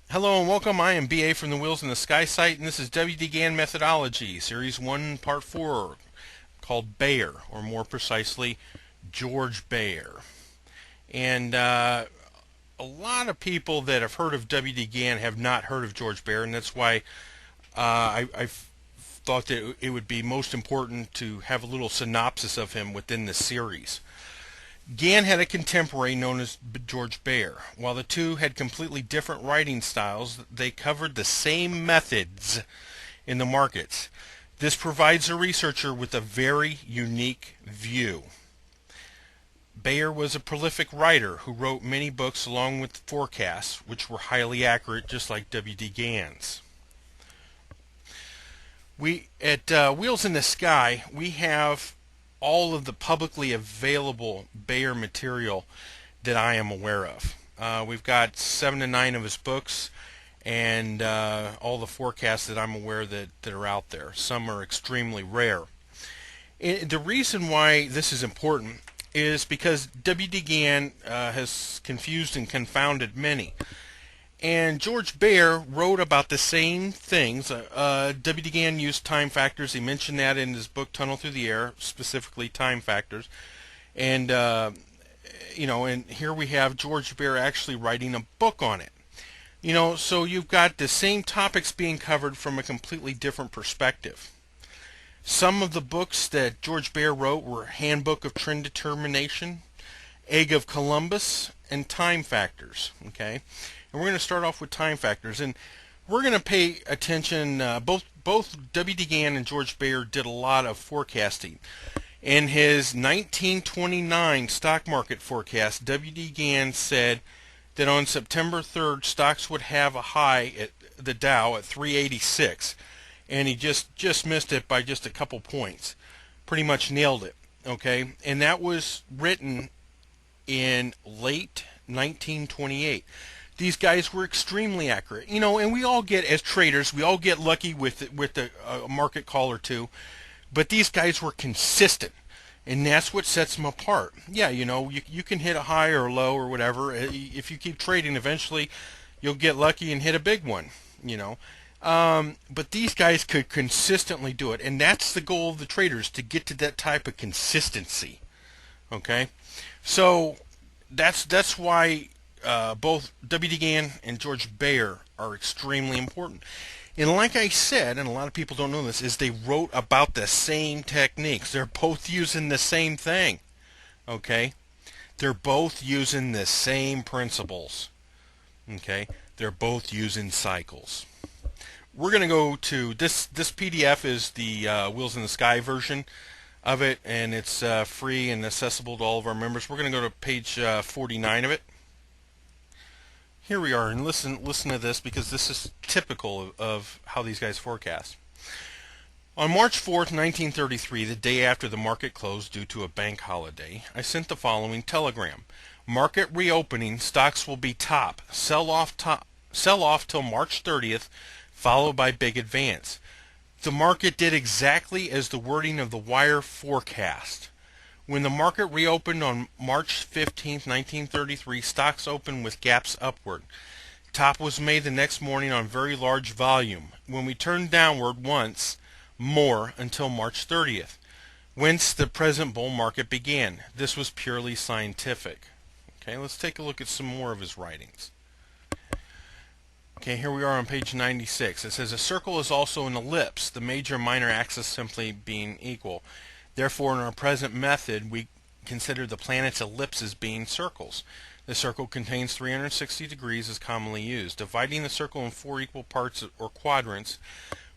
Hello and welcome. I am BA from the Wheels in the Sky site, and this is W.D. Gann Methodology, Series 1, Part 4, called Bayer, or more precisely, George Bayer. And a lot of people that have heard of W.D. Gann have not heard of George Bayer, and that's why I thought that it would be most important to have a little synopsis of him within the series. Gann had a contemporary known as George Bayer. While the two had completely different writing styles, they covered the same methods in the markets. This provides a researcher with a very unique view. Bayer was a prolific writer who wrote many books along with forecasts, which were highly accurate, just like W.D. Gann's. We at Wheels in the Sky, we have all of the publicly available Bayer material that I am aware of. We've got 7 to 9 of his books and all the forecasts that I'm aware that are out there. Some are extremely rare. The reason why this is important is because W.D. Gann has confused and confounded many. And George Bayer wrote about the same things. W.D. Gann used time factors. He mentioned that in his book Tunnel Through the Air, specifically time factors. And, and here we have George Bayer actually writing a book on it. So you've got the same topics being covered from a completely different perspective. Some of the books that George Bayer wrote were Handbook of Trend Determination, Egg of Columbus, and Time Factors. Okay, and we're going to start off with time factors, and we're going to pay attention. Both W.D. Gann and George Bayer did a lot of forecasting. In his 1929 stock market forecast, W.D. Gann said that on September 3rd, stocks would have a high at the Dow at 386, and he just missed it by just a couple points. Pretty much nailed it. Okay, and that was written in late 1928. These guys were extremely accurate, and we all get, as traders, we all get lucky with a market call or two, but these guys were consistent, and that's what sets them apart. Yeah, you can hit a high or a low or whatever. If you keep trading, eventually you'll get lucky and hit a big one, but these guys could consistently do it, and that's the goal of the traders, to get to that type of consistency. Okay, so that's why both W.D. Gann and George Bayer are extremely important. And like I said, and a lot of people don't know this, is they wrote about the same techniques. They're both using the same thing. Okay, they're both using the same principles. Okay, they're both using cycles. We're going to go to this PDF is the Wheels in the Sky version of it, and it's free and accessible to all of our members. We're going to go to page 49 of it. Here we are, and listen to this, because this is typical of how these guys forecast. On March 4th, 1933, the day after the market closed due to a bank holiday, I sent the following telegram. Market reopening, stocks will be top. Sell off till March 30th, followed by big advance. The market did exactly as the wording of the wire forecast. When the market reopened on March 15, 1933, stocks opened with gaps upward. Top was made the next morning on very large volume, when we turned downward once more until March 30th, whence the present bull market began. This was purely scientific. Okay, let's take a look at some more of his writings. Okay, here we are on page 96. It says, a circle is also an ellipse, the major and minor axis simply being equal. Therefore, in our present method, we consider the planet's ellipses being circles. The circle contains 360 degrees as commonly used. Dividing the circle in 4 equal parts or quadrants,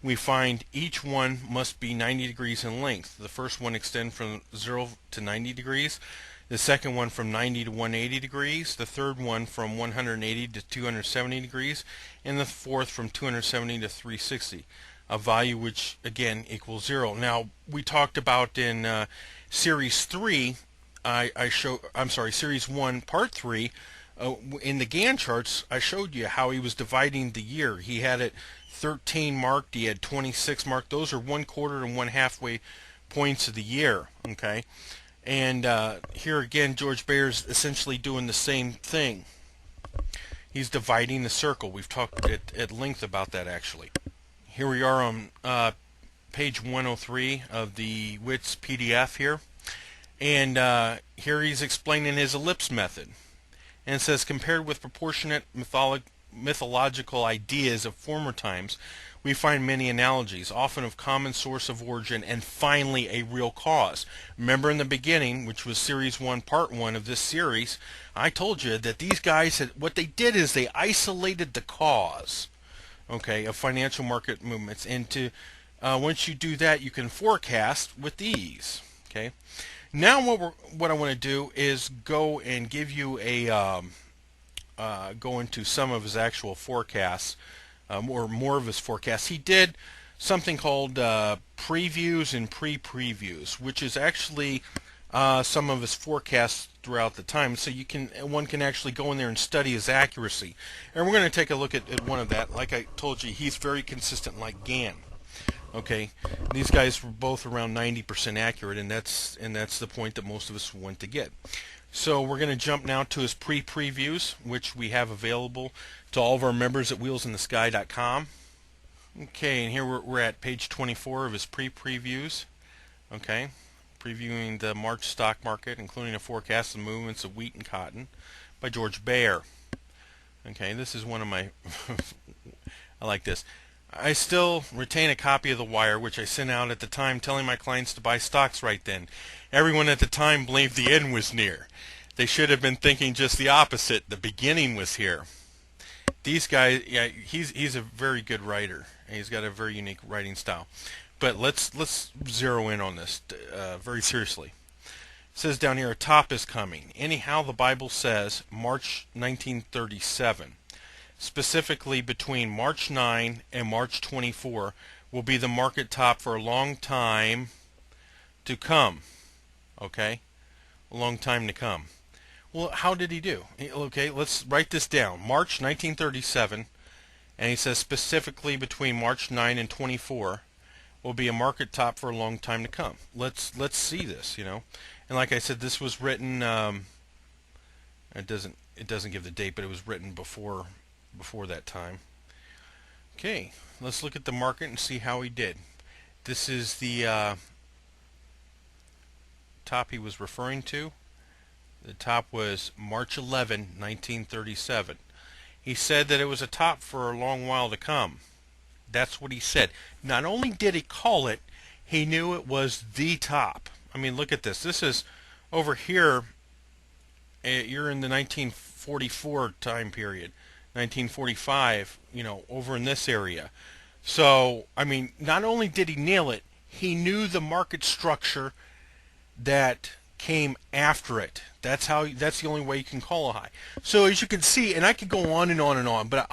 we find each one must be 90 degrees in length. The first one extends from 0 to 90 degrees. The second one from 90 to 180 degrees. The third one from 180 to 270 degrees. And the fourth from 270 to 360. A value which again equals 0. Now we talked about in series 3, series 1 part 3, in the Gann charts I showed you how he was dividing the year. He had it 13 marked, he had 26 marked. Those are 1/4 and 1/2 points of the year. Okay, and here again George Bayer's essentially doing the same thing. He's dividing the circle. We've talked at length about that actually. Here we are on page 103 of the WITS PDF here. And here he's explaining his ellipse method. And it says, compared with proportionate mythological ideas of former times, we find many analogies, often of common source of origin and finally a real cause. Remember in the beginning, which was Series 1, Part 1 of this series, I told you that these guys, what they did is they isolated the cause, okay, of financial market movements. And once you do that, you can forecast with ease, okay. Now what I want to do is go and give you a go into some of his actual forecasts, or more of his forecasts. He did something called previews and pre-previews, which is actually some of his forecasts throughout the time. So one can actually go in there and study his accuracy. And we're going to take a look at one of that. Like I told you, he's very consistent, like Gann. Okay, these guys were both around 90% accurate, and that's the point that most of us want to get. So we're going to jump now to his pre-previews, which we have available to all of our members at wheelsinthesky.com. Okay, and here we're at page 24 of his pre-previews. Okay, previewing the March stock market, including a forecast of movements of wheat and cotton by George Baer. Okay, this is one of my I like this. I still retain a copy of The Wire, which I sent out at the time telling my clients to buy stocks right then. Everyone at the time believed the end was near. They should have been thinking just the opposite. The beginning was here. These guys, yeah, he's a very good writer. He's got a very unique writing style. But let's zero in on this very seriously. It says down here, a top is coming. Anyhow, the Bible says March 1937. Specifically between March 9 and March 24 will be the market top for a long time to come. Okay? A long time to come. Well, how did he do? Okay, let's write this down. March 1937, and he says specifically between March 9 and 24 will be a market top for a long time to come. Let's see this, you know. And like I said, this was written it doesn't give the date, but it was written before that time. Okay, let's look at the market and see how he did. This is the top he was referring to. The top was March 11, 1937. He said that it was a top for a long while to come. That's what he said. Not only did he call it, he knew it was the top. I mean, look at this. This is over here. You're in the 1944 time period. 1945, you know, over in this area. So, I mean, not only did he nail it, he knew the market structure that came after it. That's the only way you can call a high. So as you can see, and I could go on and on and on, but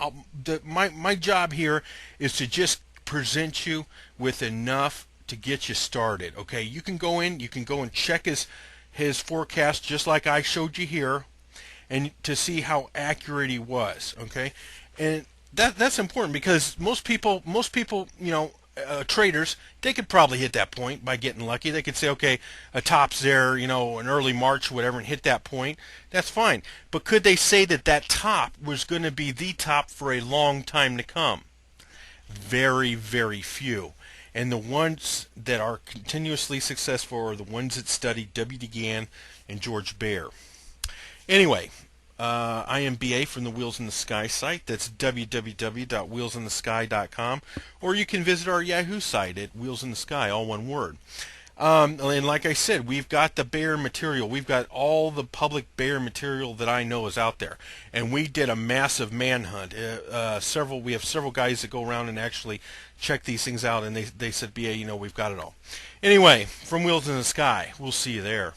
my job here is to just present you with enough to get you started. Okay, you can go in, you can go and check his forecast just like I showed you here, and to see how accurate he was. Okay, and that's important because most people, you know, traders, they could probably hit that point by getting lucky. They could say, okay, a top's there, you know, in early March, whatever, and hit that point. That's fine. But could they say that that top was going to be the top for a long time to come? Very, very few. And the ones that are continuously successful are the ones that study W.D. Gann and George Baer. Anyway, I am BA from the Wheels in the Sky site. That's www.wheelsinthesky.com, or you can visit our Yahoo site at Wheels in the Sky, all one word. And like I said, we've got the Baer material. We've got all the public Baer material that I know is out there, and we did a massive manhunt. We have several guys that go around and actually check these things out, and they said, BA, you know, we've got it all. Anyway, from Wheels in the Sky, we'll see you there.